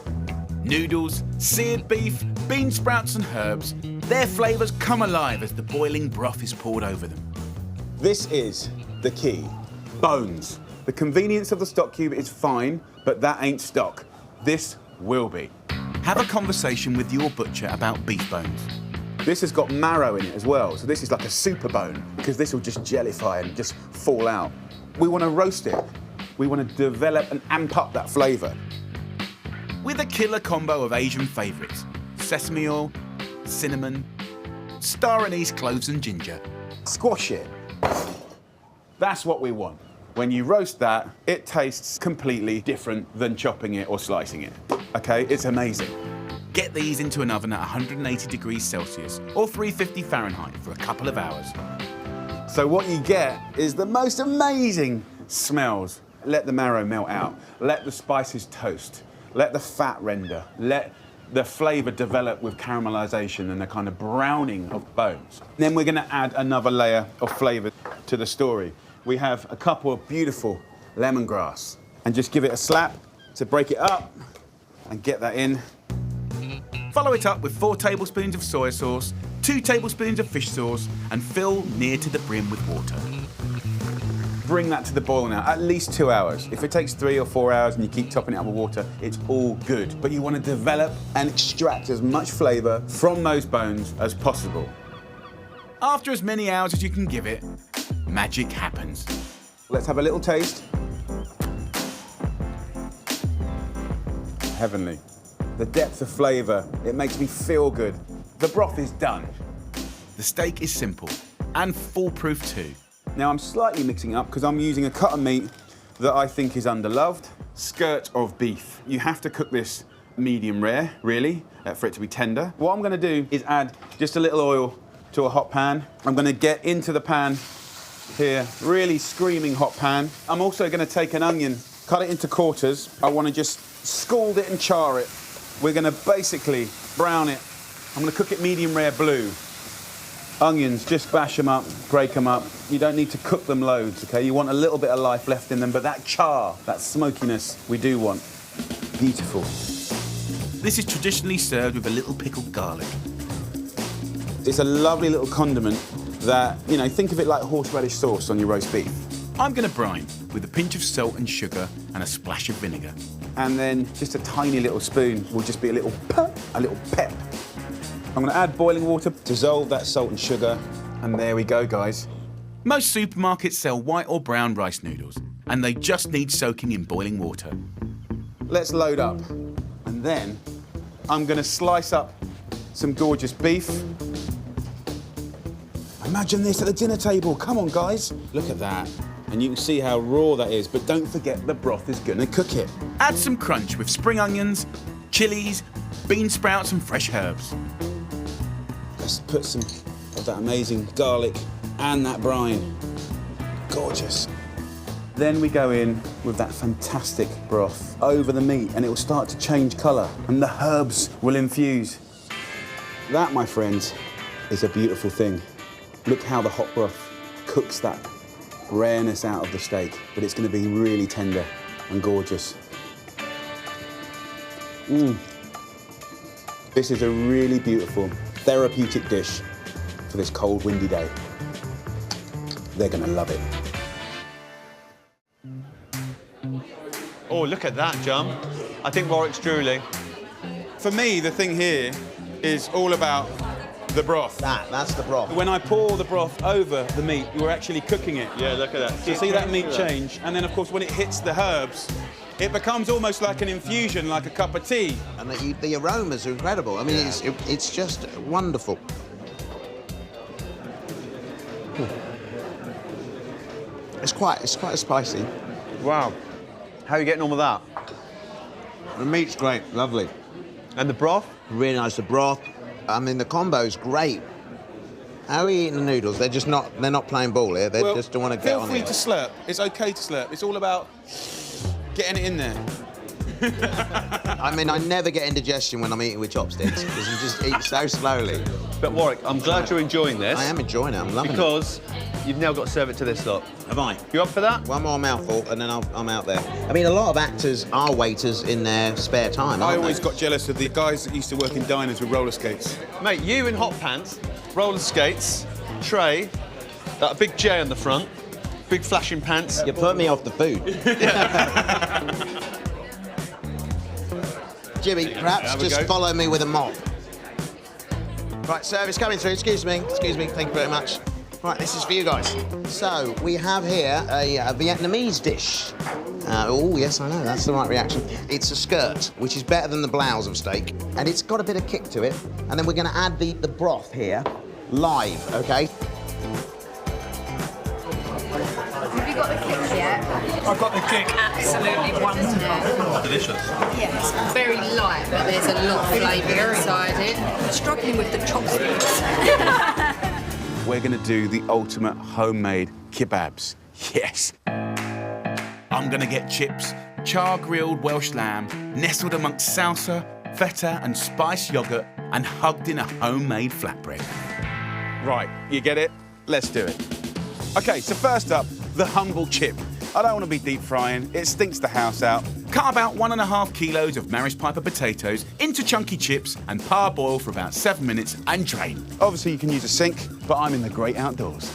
Noodles, seared beef, bean sprouts and herbs, their flavours come alive as the boiling broth is poured over them. This is the key. Bones. The convenience of the stock cube is fine, but that ain't stock. This will be. Have a conversation with your butcher about beef bones. This has got marrow in it as well, so this is like a super bone, because this will just jellify and just fall out. We want to roast it. We want to develop and amp up that flavour. With a killer combo of Asian favourites, sesame oil, cinnamon, star anise, cloves and ginger. Squash it. That's what we want. When you roast that, it tastes completely different than chopping it or slicing it. Okay, it's amazing. Get these into an oven at 180 degrees Celsius or 350 Fahrenheit for a couple of hours. So what you get is the most amazing smells. Let the marrow melt out. Let the spices toast. Let the fat render. Let the flavour develop with caramelisation and a kind of browning of bones. Then we're going to add another layer of flavour to the story. We have a couple of beautiful lemongrass. And just give it a slap to break it up and get that in. Follow it up with 4 tablespoons of soy sauce, 2 tablespoons of fish sauce, and fill near to the brim with water. Bring that to the boil now, at least 2 hours. If it takes 3 or 4 hours and you keep topping it up with water, it's all good. But you want to develop and extract as much flavour from those bones as possible. After as many hours as you can give it, magic happens. Let's have a little taste. Heavenly. The depth of flavour, it makes me feel good. The broth is done. The steak is simple and foolproof too. Now I'm slightly mixing it up because I'm using a cut of meat that I think is underloved. Skirt of beef. You have to cook this medium rare, really, for it to be tender. What I'm going to do is add just a little oil to a hot pan. I'm going to get into the pan here, really screaming hot pan. I'm also going to take an onion, cut it into quarters. I want to just scald it and char it. We're going to basically brown it. I'm going to cook it medium rare blue. Onions, just bash them up, break them up. You don't need to cook them loads, okay? You want a little bit of life left in them, but that char, that smokiness, we do want. Beautiful. This is traditionally served with a little pickled garlic. It's a lovely little condiment that, you know, think of it like horseradish sauce on your roast beef. I'm going to brine with a pinch of salt and sugar and a splash of vinegar. And then just a tiny little spoon will just be a little pep. I'm going to add boiling water, dissolve that salt and sugar, and there we go, guys. Most supermarkets sell white or brown rice noodles, and they just need soaking in boiling water. Let's load up. And then I'm going to slice up some gorgeous beef. Imagine this at the dinner table. Come on, guys. Look at that. And you can see how raw that is, but don't forget the broth is going to cook it. Add some crunch with spring onions, chilies, bean sprouts and fresh herbs. Let's put some of that amazing garlic and that brine. Gorgeous. Then we go in with that fantastic broth over the meat and it will start to change colour and the herbs will infuse. That, my friends, is a beautiful thing. Look how the hot broth cooks that rareness out of the steak, but it's going to be really tender and gorgeous. This is a really beautiful, therapeutic dish for this cold, windy day. They're going to love it. Oh, look at that, Jum. I think Warwick's drooling. For me, the thing here is all about the broth. That's the broth. When I pour the broth over the meat, you're actually cooking it. Yeah, look at that. So you see that meat change, and then of course when it hits the herbs, it becomes almost like an infusion, like a cup of tea. And the aromas are incredible. I mean, it's just wonderful. It's quite spicy. Wow. How are you getting on with that? The meat's great, lovely. And the broth? Really nice. The broth. I mean, the combo's great. How are you eating the noodles? They're just not. They're not playing ball here. They just don't want to get on Feel free it. to slurp. It's okay to slurp. It's all about getting it in there. I mean, I never get indigestion when I'm eating with chopsticks because you just eat so slowly. But Warwick, I'm glad you're enjoying this. I am enjoying it. I'm loving because you've now got to serve it to this lot. it. Have I? You up for that? One more mouthful and then I'm out there. I mean, a lot of actors are waiters in their spare time. I aren't always they? got jealous of the guys that used to work in diners with roller skates. Mate, you in hot pants, roller skates, tray, that big J on the front, big flashing pants. You put me off the food. Jimmy, perhaps Have a just go. follow me with a mop. Right, service coming through. Excuse me. Thank you very much. Right, this is for you guys. So, we have here a Vietnamese dish. Oh, yes, I know, that's the right reaction. It's a skirt, which is better than the blouse of steak, and it's got a bit of kick to it. And then we're going to add the broth here, live, OK? Have you got the kick yet? I've got the kick. Absolutely wonderful. Delicious. Yes, very light, but there's a lot of flavour inside it. I'm struggling with the chopsticks. We're going to do the ultimate homemade kebabs. Yes. I'm gonna get chips, char-grilled Welsh lamb, nestled amongst salsa, feta and spiced yogurt, and hugged in a homemade flatbread. Right, you get it? Let's do it. OK, so first up, the humble chip. I don't want to be deep frying. It stinks the house out. Cut about 1.5 kilos of Maris Piper potatoes into chunky chips and parboil for about 7 minutes and drain. Obviously, you can use a sink, but I'm in the great outdoors.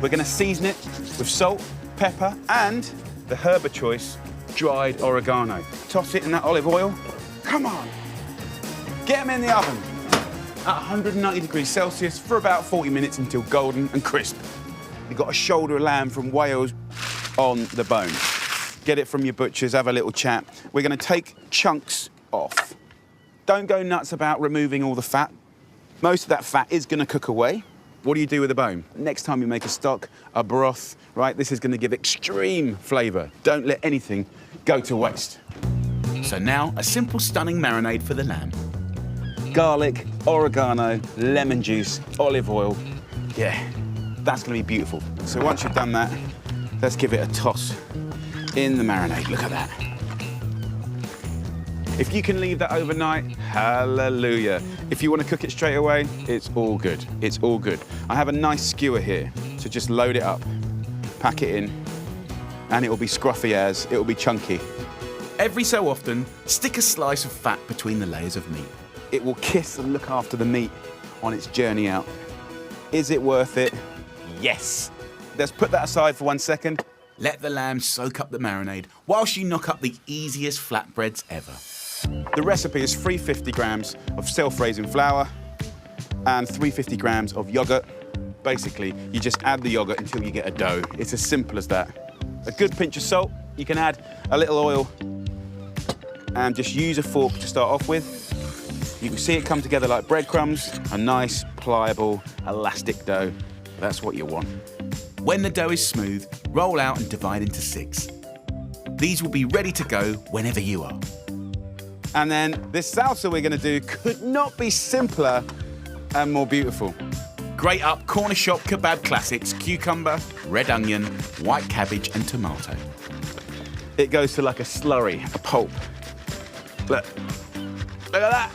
We're going to season it with salt, pepper, and the herb of choice, dried oregano. Toss it in that olive oil. Come on. Get them in the oven at 190 degrees Celsius for about 40 minutes until golden and crisp. You've got a shoulder of lamb from Wales on the bone. Get it from your butchers, have a little chat. We're going to take chunks off. Don't go nuts about removing all the fat. Most of that fat is going to cook away. What do you do with the bone? Next time you make a stock, a broth, right, this is going to give extreme flavour. Don't let anything go to waste. So now, a simple stunning marinade for the lamb. Garlic, oregano, lemon juice, olive oil. Yeah, that's going to be beautiful. So once you've done that, let's give it a toss in the marinade. Look at that. If you can leave that overnight, hallelujah. If you want to cook it straight away, it's all good. It's all good. I have a nice skewer here, so just load it up, pack it in, and it will be scruffy as, it will be chunky. Every so often, stick a slice of fat between the layers of meat. It will kiss and look after the meat on its journey out. Is it worth it? Yes. Let's put that aside for 1 second. Let the lamb soak up the marinade whilst you knock up the easiest flatbreads ever. The recipe is 350 grams of self-raising flour and 350 grams of yogurt. Basically, you just add the yogurt until you get a dough. It's as simple as that. A good pinch of salt. You can add a little oil and just use a fork to start off with. You can see it come together like breadcrumbs, a nice, pliable, elastic dough. That's what you want. When the dough is smooth, roll out and divide into 6. These will be ready to go whenever you are. And then this salsa we're going to do could not be simpler and more beautiful. Grate up corner shop kebab classics, cucumber, red onion, white cabbage and tomato. It goes to like a slurry, a pulp. Look at that.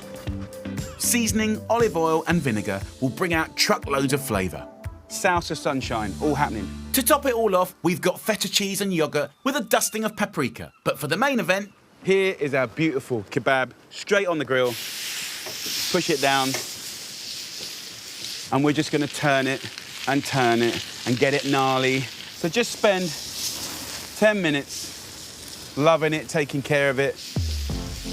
Seasoning, olive oil and vinegar will bring out truckloads of flavour. Salsa sunshine, all happening. To top it all off, we've got feta cheese and yogurt with a dusting of paprika. But for the main event, here is our beautiful kebab, straight on the grill. Push it down. And we're just going to turn it and get it gnarly. So just spend 10 minutes loving it, taking care of it.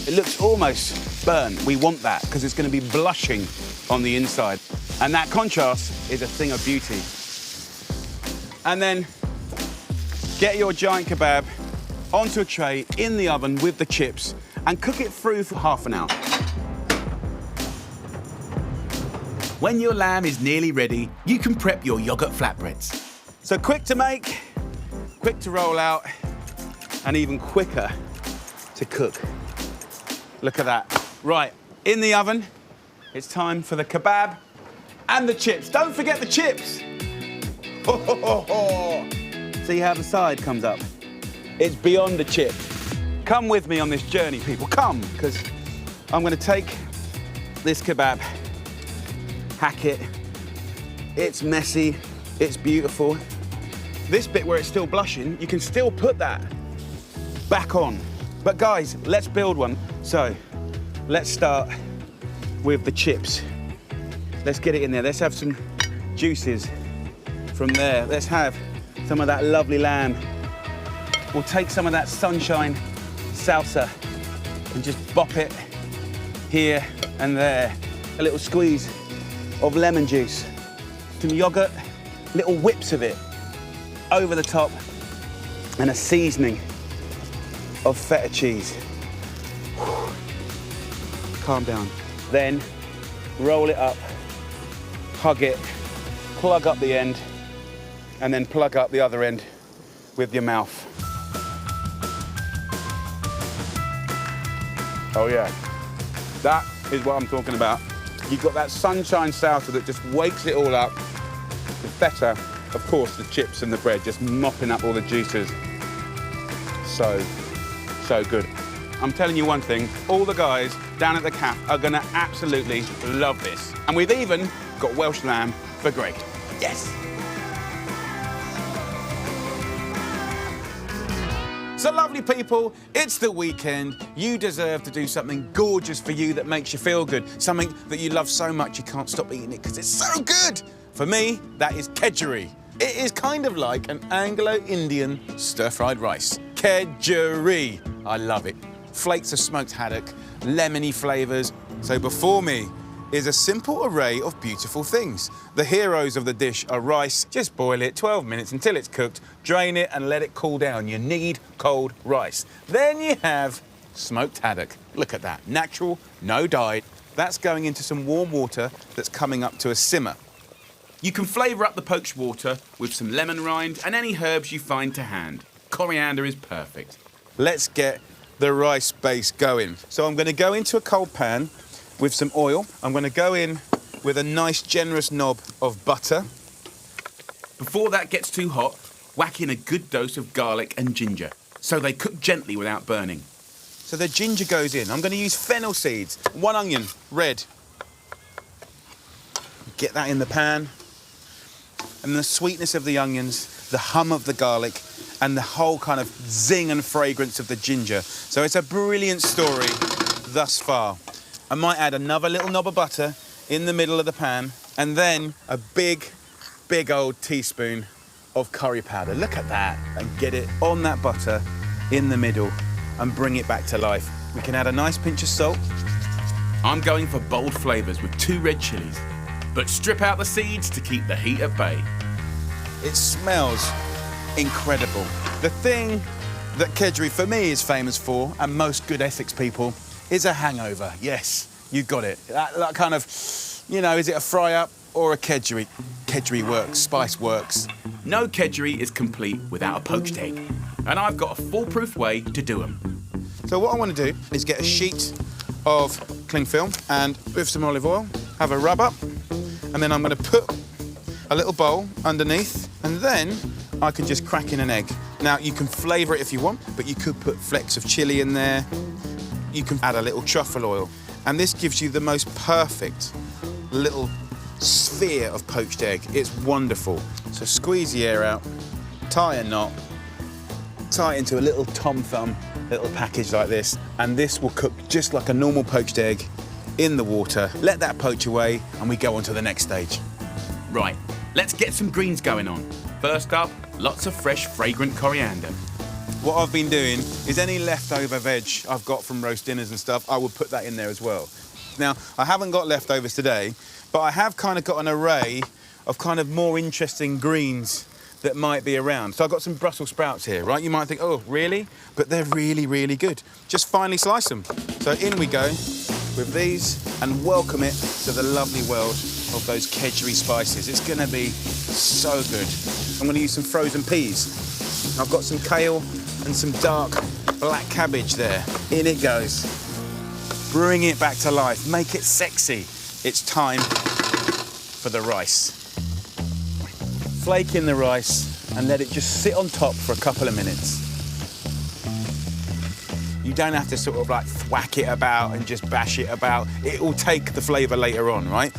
It looks almost burnt. We want that because it's going to be blushing on the inside. And that contrast is a thing of beauty. And then get your giant kebab onto a tray in the oven with the chips and cook it through for half an hour. When your lamb is nearly ready, you can prep your yoghurt flatbreads. So quick to make, quick to roll out, and even quicker to cook. Look at that. Right, in the oven, it's time for the kebab and the chips. Don't forget the chips. Ho, ho, ho, ho. See how the side comes up? It's beyond the chip. Come with me on this journey, people. Come, because I'm going to take this kebab, hack it. It's messy, it's beautiful. This bit where it's still blushing, you can still put that back on. But guys, let's build one. So let's start with the chips. Let's get it in there. Let's have some juices from there. Let's have some of that lovely lamb. We'll take some of that sunshine salsa and just bop it here and there. A little squeeze of lemon juice, some yogurt, little whips of it over the top, and a seasoning of feta cheese. Calm down. Then roll it up, hug it, plug up the end, and then plug up the other end with your mouth. Oh yeah, that is what I'm talking about. You've got that sunshine salsa that just wakes it all up. The feta, of course, the chips and the bread just mopping up all the juices. So good. I'm telling you one thing, all the guys down at the cafe are gonna absolutely love this. And we've even got Welsh lamb for Greg. Yes. So lovely people, it's the weekend. You deserve to do something gorgeous for you that makes you feel good. Something that you love so much you can't stop eating it because it's so good. For me, that is kedgeree. It is kind of like an Anglo-Indian stir-fried rice. Kedgeree. I love it. Flakes of smoked haddock, lemony flavours. So before me is a simple array of beautiful things. The heroes of the dish are rice. Just boil it 12 minutes until it's cooked, drain it and let it cool down. You need cold rice. Then you have smoked haddock. Look at that, natural, no dyed. That's going into some warm water that's coming up to a simmer. You can flavour up the poached water with some lemon rind and any herbs you find to hand. Coriander is perfect. Let's get the rice base going. So I'm going to go into a cold pan with some oil. I'm going to go in with a nice generous knob of butter. Before that gets too hot, whack in a good dose of garlic and ginger so they cook gently without burning. So the ginger goes in. I'm going to use fennel seeds, 1 onion, red. Get that in the pan. And the sweetness of the onions, the hum of the garlic, and the whole kind of zing and fragrance of the ginger. So it's a brilliant story thus far. I might add another little knob of butter in the middle of the pan, and then a big old teaspoon of curry powder. Look at that, and get it on that butter in the middle and bring it back to life. We can add a nice pinch of salt. I'm going for bold flavours with 2 red chillies, but strip out the seeds to keep the heat at bay. It smells incredible. The thing that kedgeree for me is famous for, and most good Essex people, is a hangover. Yes, you got it. That kind of, you know, is it a fry up or a kedgeree? Kedgeree works, spice works. No kedgeree is complete without a poached egg, and I've got a foolproof way to do them. So what I want to do is get a sheet of cling film and with some olive oil, have a rub up, and then I'm going to put a little bowl underneath, and then I can just crack in an egg. Now, you can flavour it if you want, but you could put flecks of chilli in there. You can add a little truffle oil, and this gives you the most perfect little sphere of poached egg. It's wonderful. So squeeze the air out, tie a knot, tie it into a little Tom Thumb little package like this, and this will cook just like a normal poached egg in the water. Let that poach away, and we go on to the next stage. Right, let's get some greens going on. First up, lots of fresh, fragrant coriander. What I've been doing is any leftover veg I've got from roast dinners and stuff, I will put that in there as well. Now, I haven't got leftovers today, but I have kind of got an array of kind of more interesting greens that might be around. So I've got some Brussels sprouts here, right? You might think, oh, really? But they're really, really good. Just finely slice them. So in we go with these and welcome it to the lovely world of those kedgeree spices. It's gonna be so good. I'm gonna use some frozen peas. I've got some kale and some dark black cabbage there. In it goes. Bring it back to life, make it sexy. It's time for the rice. Flake in the rice and let it just sit on top for a couple of minutes. You don't have to sort of like thwack it about and just bash it about. It will take the flavour later on, right?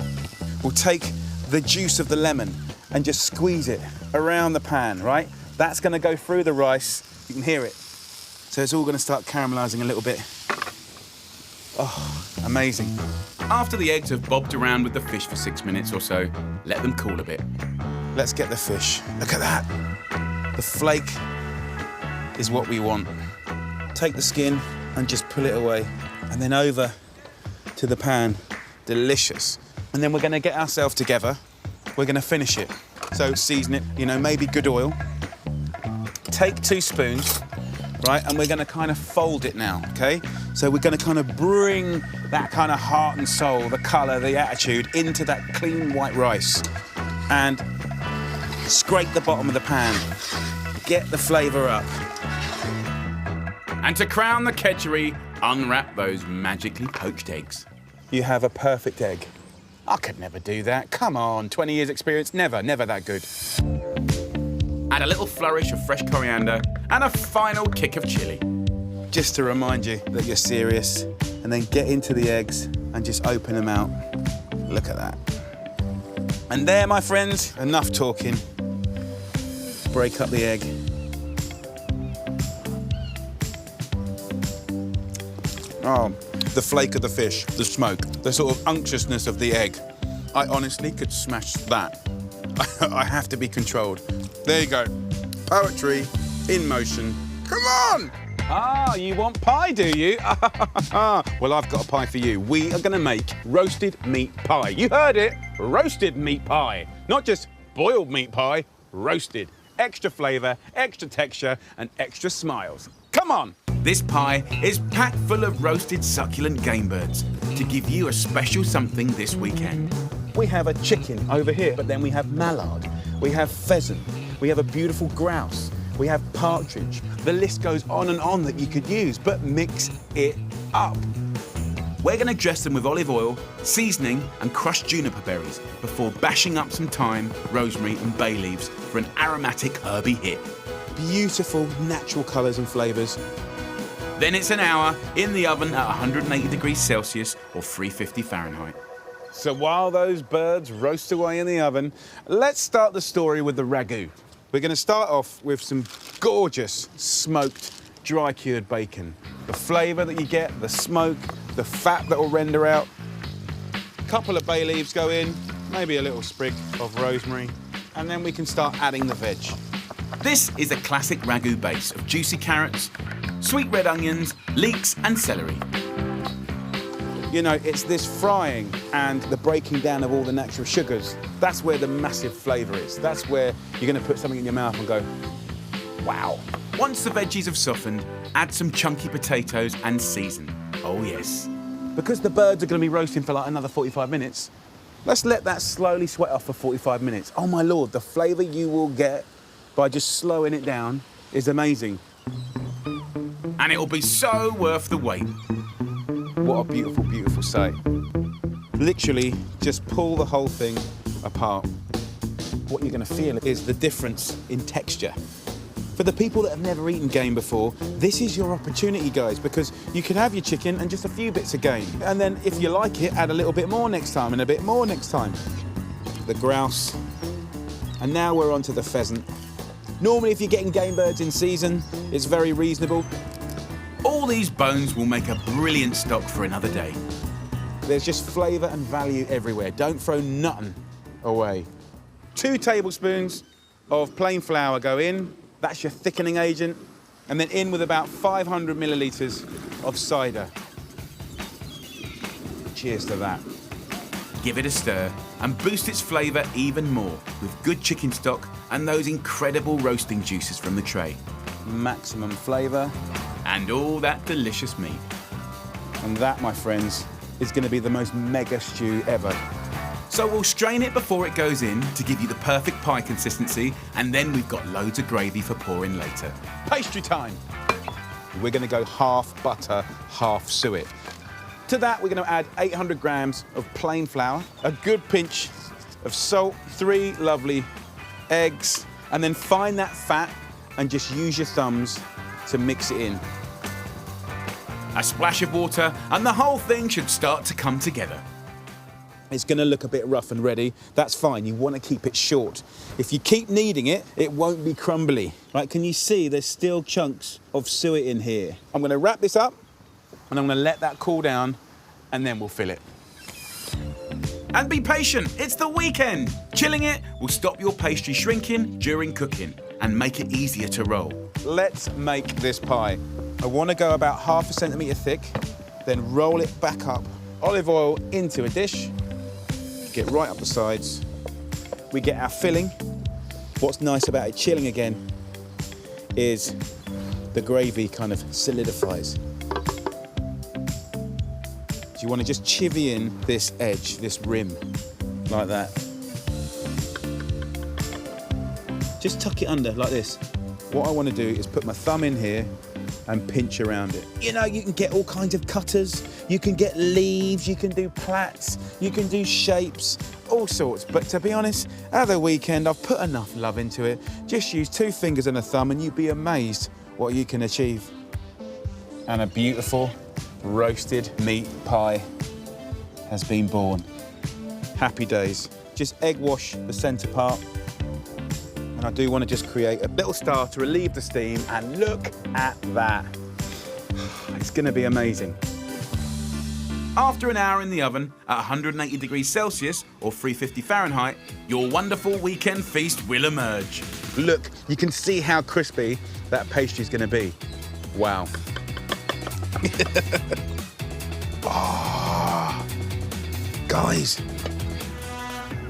We'll take the juice of the lemon and just squeeze it around the pan, right? That's gonna go through the rice. You can hear it. So it's all gonna start caramelising a little bit. Oh, amazing. After the eggs have bobbed around with the fish for 6 minutes or so, let them cool a bit. Let's get the fish. Look at that. The flake is what we want. Take the skin and just pull it away. And then over to the pan. Delicious. And then we're gonna get ourselves together. We're gonna finish it. So season it, you know, maybe good oil. Take 2 spoons, right? And we're gonna kind of fold it now, okay? So we're gonna kind of bring that kind of heart and soul, the colour, the attitude into that clean white rice. And scrape the bottom of the pan. Get the flavour up. And to crown the kedgeree, unwrap those magically poached eggs. You have a perfect egg. I could never do that. Come on, 20 years experience, never that good. Add a little flourish of fresh coriander and a final kick of chilli. Just to remind you that you're serious, and then get into the eggs and just open them out. Look at that. And there, my friends, enough talking. Break up the egg. Oh, the flake of the fish, the smoke, the sort of unctuousness of the egg. I honestly could smash that. I have to be controlled. There you go. Poetry in motion. Come on! Ah, you want pie, do you? Well, I've got a pie for you. We are gonna make roasted meat pie. You heard it, roasted meat pie. Not just boiled meat pie, roasted. Extra flavour, extra texture, and extra smiles. Come on! This pie is packed full of roasted succulent game birds to give you a special something this weekend. We have a chicken over here, but then we have mallard, we have pheasant, we have a beautiful grouse, we have partridge. The list goes on and on that you could use, but mix it up. We're going to dress them with olive oil, seasoning and crushed juniper berries before bashing up some thyme, rosemary and bay leaves for an aromatic herby hit. Beautiful natural colours and flavours. Then it's an hour in the oven at 180 degrees Celsius or 350 Fahrenheit. So while those birds roast away in the oven, let's start the story with the ragu. We're going to start off with some gorgeous smoked, dry-cured bacon. The flavour that you get, the smoke, the fat that will render out. A couple of bay leaves go in, maybe a little sprig of rosemary, and then we can start adding the veg. This is a classic ragu base of juicy carrots, sweet red onions, leeks and celery. You know, it's this frying and the breaking down of all the natural sugars. That's where the massive flavour is. That's where you're going to put something in your mouth and go, wow. Once the veggies have softened, add some chunky potatoes and season. Oh yes. Because the birds are going to be roasting for like another 45 minutes, let's let that slowly sweat off for 45 minutes. Oh my Lord, the flavour you will get by just slowing it down is amazing. And it'll be so worth the wait. What a beautiful, beautiful sight. Literally, just pull the whole thing apart. What you're going to feel is the difference in texture. For the people that have never eaten game before, this is your opportunity, guys, because you can have your chicken and just a few bits of game. And then if you like it, add a little bit more next time and a bit more next time. The grouse. And now we're on to the pheasant. Normally, if you're getting game birds in season, it's very reasonable. All these bones will make a brilliant stock for another day. There's just flavour and value everywhere. Don't throw nothing away. 2 tablespoons of plain flour go in. That's your thickening agent. And then in with about 500 millilitres of cider. Cheers to that. Give it a stir and boost its flavour even more with good chicken stock and those incredible roasting juices from the tray. Maximum flavour. And all that delicious meat. And that, my friends, is going to be the most mega stew ever. So we'll strain it before it goes in to give you the perfect pie consistency, and then we've got loads of gravy for pouring later. Pastry time. We're going to go half butter, half suet. To that, we're going to add 800 grams of plain flour, a good pinch of salt, 3 lovely eggs, and then find that fat and just use your thumbs to mix it in. A splash of water, and the whole thing should start to come together. It's going to look a bit rough and ready. That's fine. You want to keep it short. If you keep kneading it, it won't be crumbly. Right, can you see there's still chunks of suet in here? I'm going to wrap this up, and I'm going to let that cool down, and then we'll fill it. And be patient, it's the weekend. Chilling it will stop your pastry shrinking during cooking and make it easier to roll. Let's make this pie. I want to go about ½ centimetre thick, then roll it back up. Olive oil into a dish, get right up the sides. We get our filling. What's nice about it chilling again is the gravy kind of solidifies. So you want to just chivvy in this edge, this rim, like that. Just tuck it under like this. What I want to do is put my thumb in here and pinch around it. You know, you can get all kinds of cutters, you can get leaves, you can do plaits, you can do shapes, all sorts. But to be honest, at the weekend, I've put enough love into it. Just use 2 fingers and a thumb and you'd be amazed what you can achieve. And a beautiful roasted meat pie has been born. Happy days. Just egg wash the centre part. And I do want to just create a little star to relieve the steam, and look at that. It's going to be amazing. After an hour in the oven at 180 degrees Celsius or 350 Fahrenheit, your wonderful weekend feast will emerge. Look, you can see how crispy that pastry is going to be. Wow. Oh, guys,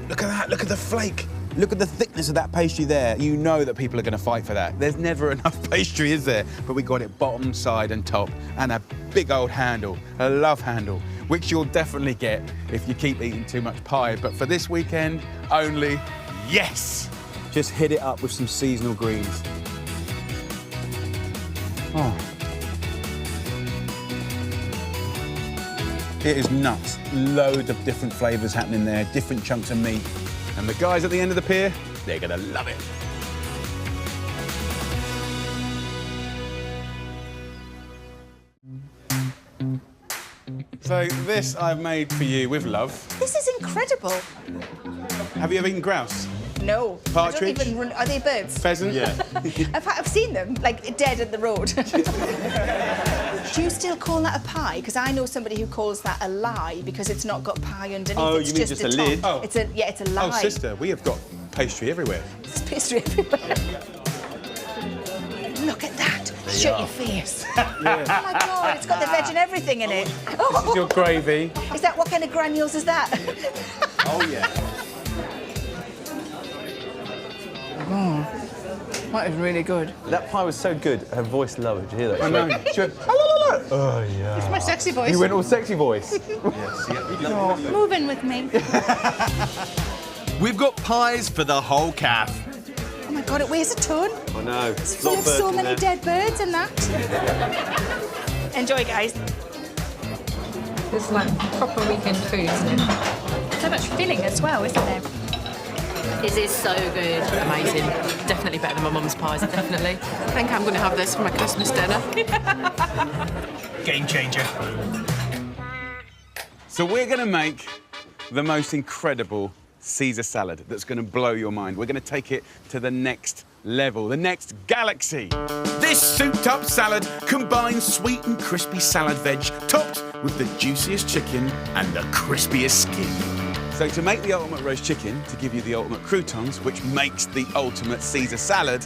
look at that, look at the flake. Look at the thickness of that pastry there. You know that people are going to fight for that. There's never enough pastry, is there? But we got it bottom, side and top, and a big old handle, a love handle, which you'll definitely get if you keep eating too much pie. But for this weekend, only yes. Just hit it up with some seasonal greens. Oh. It is nuts. Loads of different flavours happening there, different chunks of meat. And the guys at the end of the pier, they're gonna love it. So this I've made for you with love. This is incredible. Have you ever eaten grouse? No. Partridge? I don't even are they birds? Pheasant? Yeah. I've seen them, like, dead at the road. Do you still call that a pie? Because I know somebody who calls that a lie because it's not got pie underneath. Oh, it's you mean just a top. lid? Oh. It's a lie. Oh, sister, we have got pastry everywhere. There's pastry everywhere. Look at that. Shut your face. Oh my God, it's got the veg and everything in it. This is your gravy. Is that, what kind of granules is that? Oh, yeah. That is really good. That pie was so good, her voice lowered. Did you hear that? I know. She went, oh, yeah. It's my sexy voice. You went all sexy voice. Move in with me. We've got pies for the whole calf. Oh my God, it weighs a ton. I know. It's full of so many dead birds and that. Enjoy, guys. It's like proper weekend food, isn't it? So much filling as well, isn't there? It is so good. Amazing. Definitely better than my mum's pies, definitely. I think I'm going to have this for my Christmas dinner. Game changer. So we're gonna make the most incredible Caesar salad that's gonna blow your mind. We're gonna take it to the next level, the next galaxy. This souped-up salad combines sweet and crispy salad veg topped with the juiciest chicken and the crispiest skin. So to make the ultimate roast chicken, to give you the ultimate croutons, which makes the ultimate Caesar salad,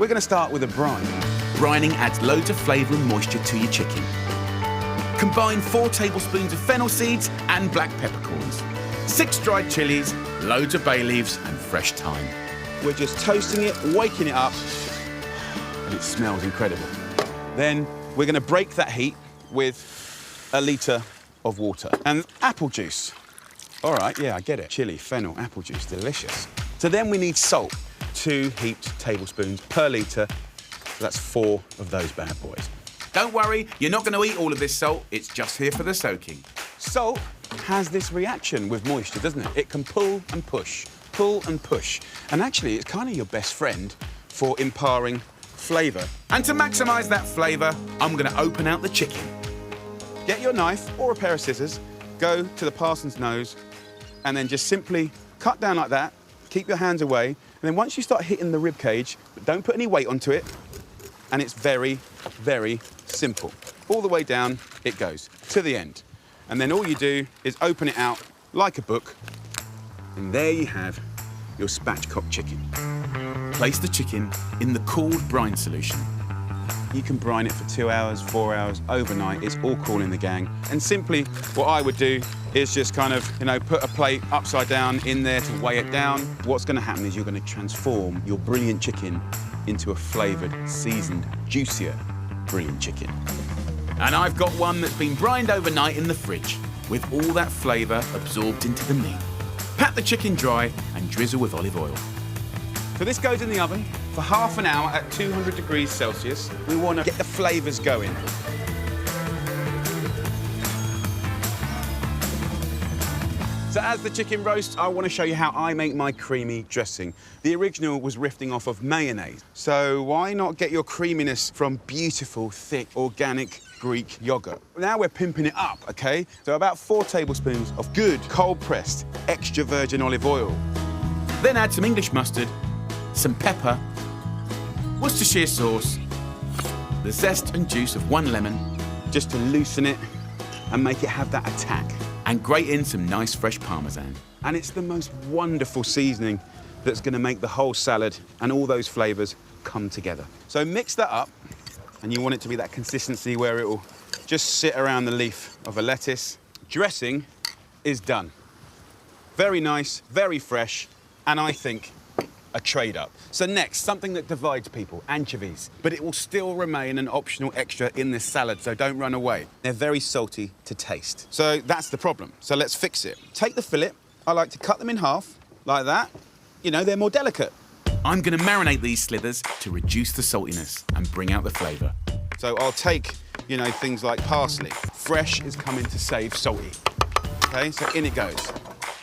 we're gonna start with a brine. Brining adds loads of flavour and moisture to your chicken. Combine 4 tablespoons of fennel seeds and black peppercorns, 6 dried chilies, loads of bay leaves and fresh thyme. We're just toasting it, waking it up, and it smells incredible. Then we're gonna break that heat with a litre of water and apple juice. All right, yeah, I get it. Chili, fennel, apple juice, delicious. So then we need salt, 2 heaped tablespoons per litre. So that's 4 of those bad boys. Don't worry, you're not going to eat all of this salt. It's just here for the soaking. Salt has this reaction with moisture, doesn't it? It can pull and push, pull and push. And actually, it's kind of your best friend for imparting flavour. And to maximise that flavour, I'm going to open out the chicken. Get your knife or a pair of scissors, go to the parson's nose, and then just simply cut down like that, keep your hands away, and then once you start hitting the rib cage, but don't put any weight onto it, and it's very, very simple. All the way down it goes, to the end. And then all you do is open it out like a book, and there you have your spatchcock chicken. Place the chicken in the cooled brine solution. You can brine it for 2 hours, 4 hours, overnight. It's all cool in the gang. And simply, what I would do is just kind of, put a plate upside down in there to weigh it down. What's going to happen is you're going to transform your brilliant chicken into a flavoured, seasoned, juicier, brilliant chicken. And I've got one that's been brined overnight in the fridge, with all that flavour absorbed into the meat. Pat the chicken dry and drizzle with olive oil. So this goes in the oven for half an hour at 200 degrees Celsius. We want to get the flavours going. So as the chicken roasts, I want to show you how I make my creamy dressing. The original was riffing off of mayonnaise. So why not get your creaminess from beautiful, thick, organic Greek yogurt? Now we're pimping it up, OK? So about 4 tablespoons of good, cold-pressed, extra virgin olive oil. Then add some English mustard, some pepper, Worcestershire sauce, the zest and juice of 1 lemon, just to loosen it and make it have that attack. And grate in some nice fresh Parmesan. And it's the most wonderful seasoning that's going to make the whole salad and all those flavours come together. So mix that up, and you want it to be that consistency where it will just sit around the leaf of a lettuce. Dressing is done. Very nice, very fresh, and I think a trade-up. So next, something that divides people, anchovies. But it will still remain an optional extra in this salad, so don't run away. They're very salty to taste. So that's the problem. So let's fix it. Take the fillet. I like to cut them in half, like that. They're more delicate. I'm going to marinate these slithers to reduce the saltiness and bring out the flavour. So I'll take, things like parsley. Fresh is coming to save salty. OK, so in it goes.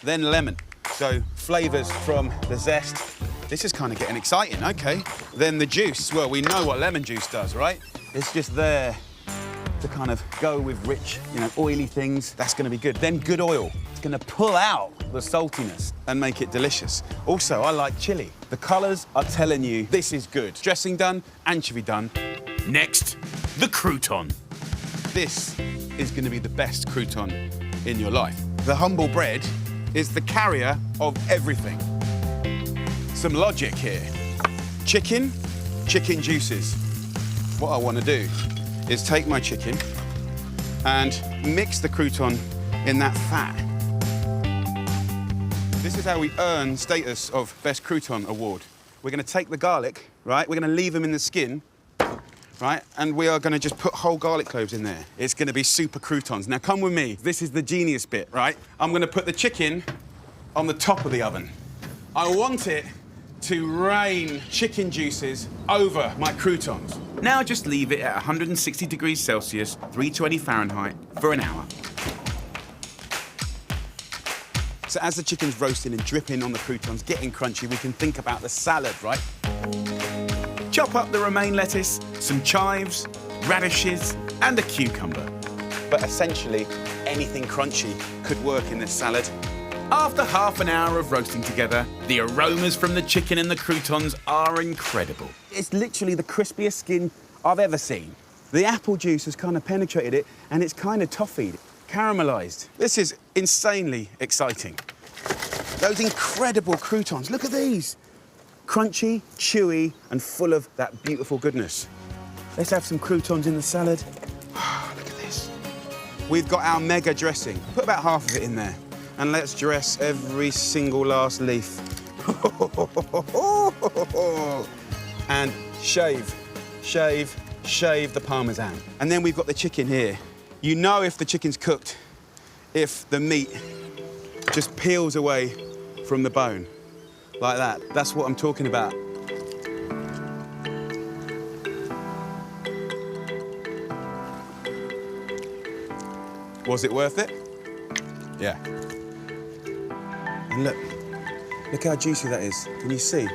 Then lemon. So flavours from the zest. This is kind of getting exciting, OK. Then the juice. Well, we know what lemon juice does, right? It's just there to kind of go with rich, oily things. That's going to be good. Then good oil. It's going to pull out the saltiness and make it delicious. Also, I like chili. The colours are telling you this is good. Dressing done, anchovy done. Next, the crouton. This is going to be the best crouton in your life. The humble bread is the carrier of everything. Some logic here. Chicken juices. What I want to do is take my chicken and mix the crouton in that fat. This is how we earn status of Best Crouton Award. We're going to take the garlic, right? We're going to leave them in the skin, right? And we are going to just put whole garlic cloves in there. It's going to be super croutons. Now, come with me. This is the genius bit, right? I'm going to put the chicken on the top of the oven. I want it to rain chicken juices over my croutons. Now just leave it at 160 degrees Celsius, 320 Fahrenheit, for an hour. So as the chicken's roasting and dripping on the croutons, getting crunchy, we can think about the salad, right? Chop up the romaine lettuce, some chives, radishes, and a cucumber. But essentially, anything crunchy could work in this salad. After half an hour of roasting together, the aromas from the chicken and the croutons are incredible. It's literally the crispiest skin I've ever seen. The apple juice has kind of penetrated it, and it's kind of toffeed, caramelised. This is insanely exciting. Those incredible croutons, look at these. Crunchy, chewy, and full of that beautiful goodness. Let's have some croutons in the salad. Look at this. We've got our mega dressing. Put about half of it in there. And let's dress every single last leaf. And shave the Parmesan. And then we've got the chicken here. You know if the chicken's cooked if the meat just peels away from the bone, like that. That's what I'm talking about. Was it worth it? Yeah. And look how juicy that is. Can you see?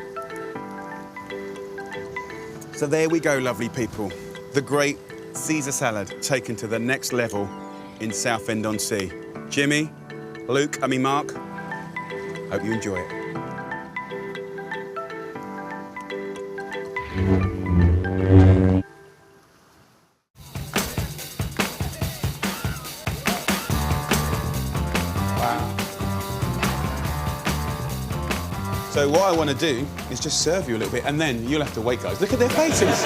So there we go, lovely people. The great Caesar salad taken to the next level in Southend-on-Sea. Jimmy, Mark, hope you enjoy it. So what I want to do is just serve you a little bit, and then you'll have to wait, guys. Look at their faces.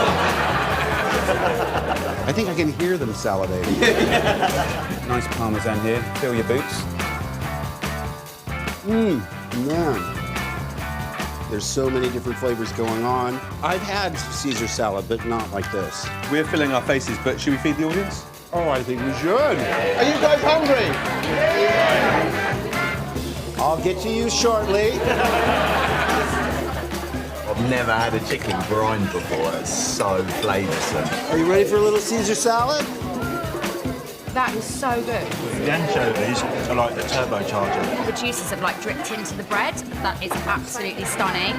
I think I can hear them salivating. Nice parmesan here. Fill your boots. Man. There's so many different flavors going on. I've had Caesar salad, but not like this. We're filling our faces, but should we feed the audience? Oh, I think we should. Are you guys hungry? I'll get to you shortly. I've never had a chicken brine before. It's so flavoursome. Are you ready for a little Caesar salad? That was so good. The anchovies are like the turbocharger. The juices have like dripped into the bread. That is absolutely stunning.